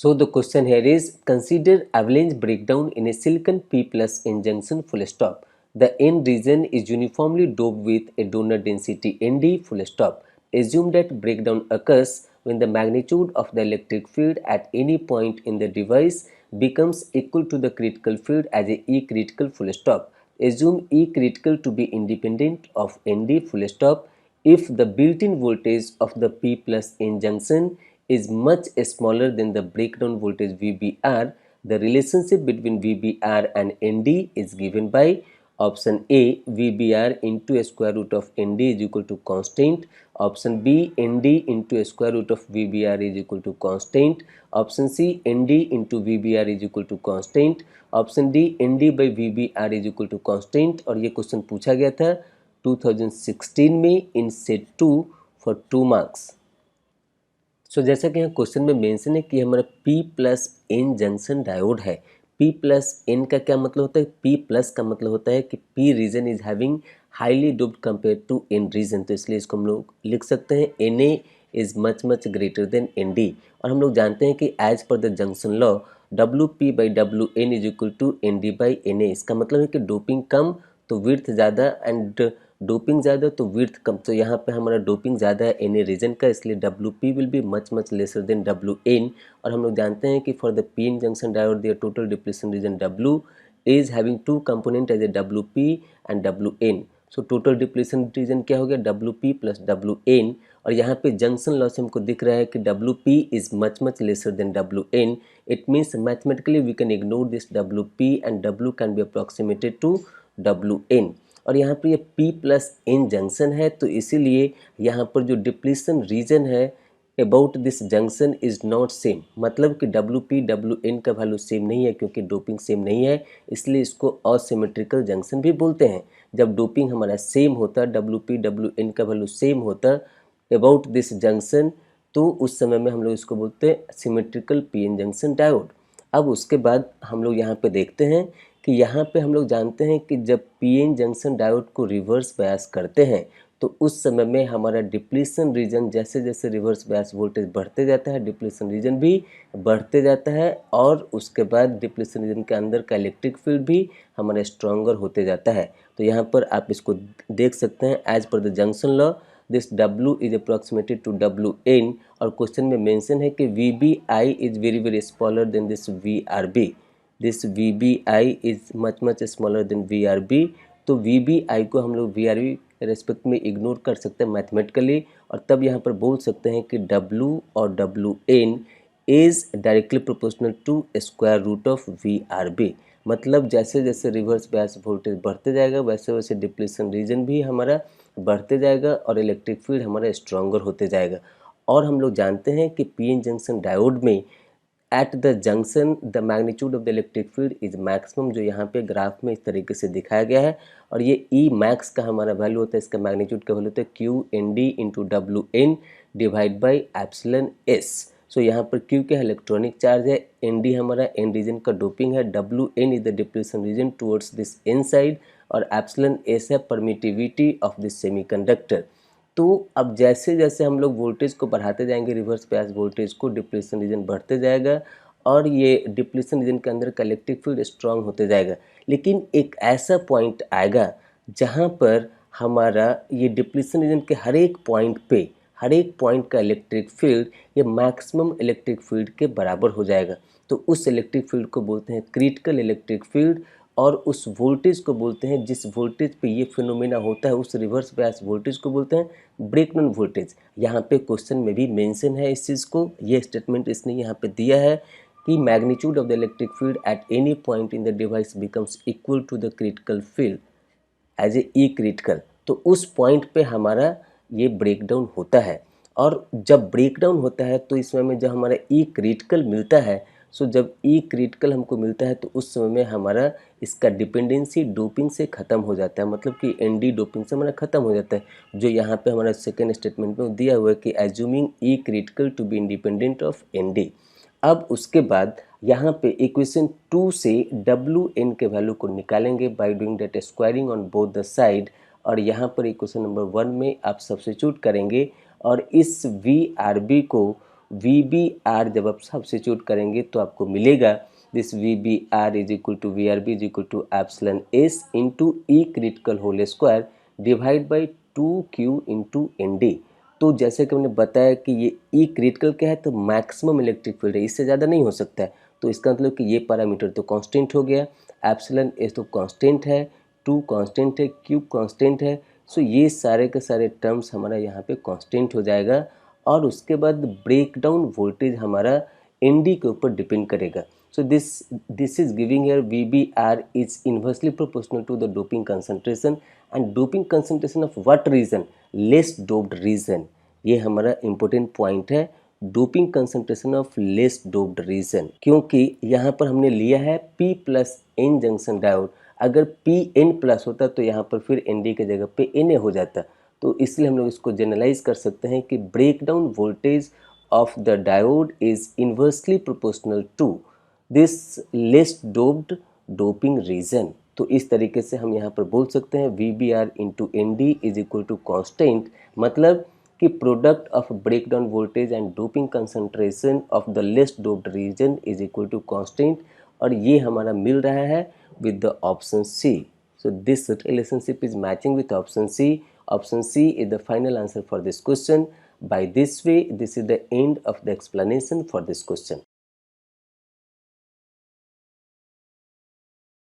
So the question here is, consider avalanche breakdown in a silicon P plus N junction full stop. The N region is uniformly doped with a donor density Nd full stop. Assume that breakdown occurs when the magnitude of the electric field at any point in the device becomes equal to the critical field as a E critical full stop. Assume E critical to be independent of Nd full stop if the built-in voltage of the P plus N junction is much smaller than the breakdown voltage VBR. The relationship between VBR and ND is given by option A, VBR into a square root of ND is equal to constant. Option B, ND into a square root of VBR is equal to constant. Option C, ND into VBR is equal to constant. Option D ND by VBR is equal to constant। और ये question पूछा गया था 2016 में इन set 2 for 2 marks. सो जैसा कि यहाँ question में मेंशन है कि हमारा P plus N junction diode है। P प्लस N का क्या मतलब होता है? P प्लस का मतलब होता है कि P region is having highly doped compare to N region, तो इसलिए इसको हम लोग लिख सकते हैं Na is much greater than Nd। और हम लोग जानते हैं कि as per the junction law WP by WN is equal to ND by Na। इसका मतलब है कि डोपिंग कम तो विड्थ ज़्यादा एंड डोपिंग ज़्यादा तो विड्थ कम। तो यहाँ पे हमारा डोपिंग ज़्यादा है Na रीजन का, इसलिए WP will be much lesser than WN। और हम लोग जानते हैं कि for the PN junction diode their total depletion region W is having 2 component as a WP and WN। So total depletion region क्या हो गया? WP plus WN। और यहाँ पे जंक्शन लॉस हमको दिख रहा है कि WP is much lesser than WN। It means mathematically we can ignore this WP and W can be approximated to WN। और यहाँ पर ये P प्लस N जंक्शन है, तो इसीलिए यहाँ पर जो डिप्लीशन रीजन है about this junction is not same, मतलब कि WP WN का वैल्यू सेम नहीं है क्योंकि डोपिंग सेम नहीं है, इसलिए इसको असिमेट्रिकल जंक्शन भी बोलते हैं। जब डोपिंग हमारा सेम होता, WP WN का वैल्यू सेम होता अबाउट दिस जंक्शन, तो उस समय में हम लोग इसको बोलते हैं सिमेट्रिकल PN जंक्शन डायोड। अब उसके बाद हम लोग यहाँ पे देखते हैं कि यहाँ पे हम लोग जानते हैं कि जब PN जंक्शन डायोड को रिवर्स बायस करते हैं तो उस समय में हमारा डिप्लीशन रीजन जैसे जैसे रिवर्स बायस वोल्टेज बढ़ते जाता है डिप्लीशन रीजन भी बढ़ते जाता है, और उसके बाद डिप्लीशन रीजन के अंदर का इलेक्ट्रिक फील्ड भी हमारा स्ट्रॉन्गर होते जाता है। तो यहाँ पर आप इसको देख सकते हैं as per the junction law this W is approximated to WN। और क्वेश्चन में मेंशन है कि VBI is very smaller than this VRB। दिस VBI is much smaller than VRB। तो VBI को हम लोग VRB रेस्पेक्ट में इग्नोर कर सकते हैं मैथमेटिकली, और तब यहाँ पर बोल सकते हैं कि W और WN is directly proportional to square root of VRB। मतलब जैसे जैसे रिवर्स बायस वोल्टेज बढ़ते जाएगा वैसे वैसे डिप्लीशन रीजन भी हमारा बढ़ते जाएगा और इलेक्ट्रिक फील्ड हमारा स्ट्रॉन्गर होते जाएगा। और हम लोग जानते हैं कि PN जंक्शन डायोड में at the junction the magnitude of the electric field is maximum, जो यहाँ पे ग्राफ में इस तरीके से दिखाया गया है। और ये E मैक्स का हमारा वैल्यू होता है, इसका मैग्नीट्यूड का वैल्यू होता है QND into WN divide by epsilon S। सो यहाँ पर Q क्या है? इलेक्ट्रॉनिक चार्ज है, ND हमारा N रीजन का डोपिंग है, WN is the depletion region towards this N side, और एप्सिलॉन S है परमिटिविटी ऑफ दिस सेमीकंडक्टर। तो अब जैसे जैसे हम लोग वोल्टेज को बढ़ाते जाएंगे रिवर्स बायस वोल्टेज को, डिप्लीशन रीजन बढ़ते जाएगा और ये डिप्लीशन रीजन के अंदर का इलेक्ट्रिक फील्ड स्ट्रांग होते जाएगा। लेकिन एक ऐसा पॉइंट आएगा जहाँ पर हमारा ये डिप्लीशन रीजन के हर एक पॉइंट का इलेक्ट्रिक फील्ड ये मैक्सिमम इलेक्ट्रिक फील्ड के बराबर हो जाएगा। तो उस इलेक्ट्रिक फील्ड को बोलते हैं क्रिटिकल इलेक्ट्रिक फील्ड, और उस वोल्टेज को बोलते हैं, जिस वोल्टेज पे ये फिनोमेना होता है उस रिवर्स बायस वोल्टेज को बोलते हैं ब्रेकडाउन वोल्टेज। यहाँ पे क्वेश्चन में भी मेंशन है इस चीज़ को, ये स्टेटमेंट इसने यहाँ पे दिया है कि magnitude of the electric field at any point in the device becomes equal to the critical field as a E critical. तो उस पॉइंट पे हमारा ये ब्रेकडाउन होता है, और जब ब्रेकडाउन होता है तो इस समय में जब हमारा ई क्रिटिकल मिलता है, सो जब ई क्रिटिकल हमको मिलता है तो उस समय में हमारा इसका डिपेंडेंसी डोपिंग से ख़त्म हो जाता है, मतलब कि ND डोपिंग से हमारा ख़त्म हो जाता है, जो यहाँ पे हमारा सेकेंड स्टेटमेंट में दिया हुआ है कि assuming E critical to be independent of ND। अब उसके बाद यहाँ पे इक्वेशन 2 से WN के वैल्यू को निकालेंगे by doing that squaring on both the side, और यहाँ पर इक्वेशन नंबर 1 में आप सब्स्टिट्यूट करेंगे और इस VRB को वी बी आर जब आप सब्स्टिट्यूट करेंगे तो आपको मिलेगा this V B R is equal to V R B is equal to epsilon S into E critical whole square divide by 2Q into N D. तो जैसे कि हमने बताया कि ये ई क्रिटिकल क्या है, तो मैक्सिमम इलेक्ट्रिक फील्ड है, इससे ज़्यादा नहीं हो सकता है। तो इसका मतलब कि ये पैरामीटर तो कांस्टेंट हो गया, एप्सिलॉन एस तो कांस्टेंट है, 2 कांस्टेंट है, Q कांस्टेंट है। सो ये सारे के सारे टर्म्स हमारा यहाँ पे कांस्टेंट हो जाएगा और उसके बाद ब्रेक डाउन वोल्टेज हमारा एन डी के ऊपर डिपेंड करेगा। So this is giving here VBR is inversely proportional to the doping concentration and doping concentration of what region? Less doped region। ये हमारा important point है, doping concentration of less doped region, क्योंकि यहाँ पर हमने लिया है P plus N junction diode. अगर Pn प्लस होता तो यहाँ पर फिर Nd की जगह पे Na हो जाता। तो इसलिए हम लोग इसको जनरलाइज कर सकते हैं कि breakdown voltage of the diode is inversely proportional to this less doped doping region. तो इस तरीके से हम यहाँ पर बोल सकते हैं V B R into N D is equal to constant, मतलब कि product of breakdown voltage and doping concentration of the less doped region is equal to constant, और ये हमारा मिल रहा है with the option C. So this relationship is matching with option C. Option C is the final answer for this question. By this way, this is the end of the explanation for this question.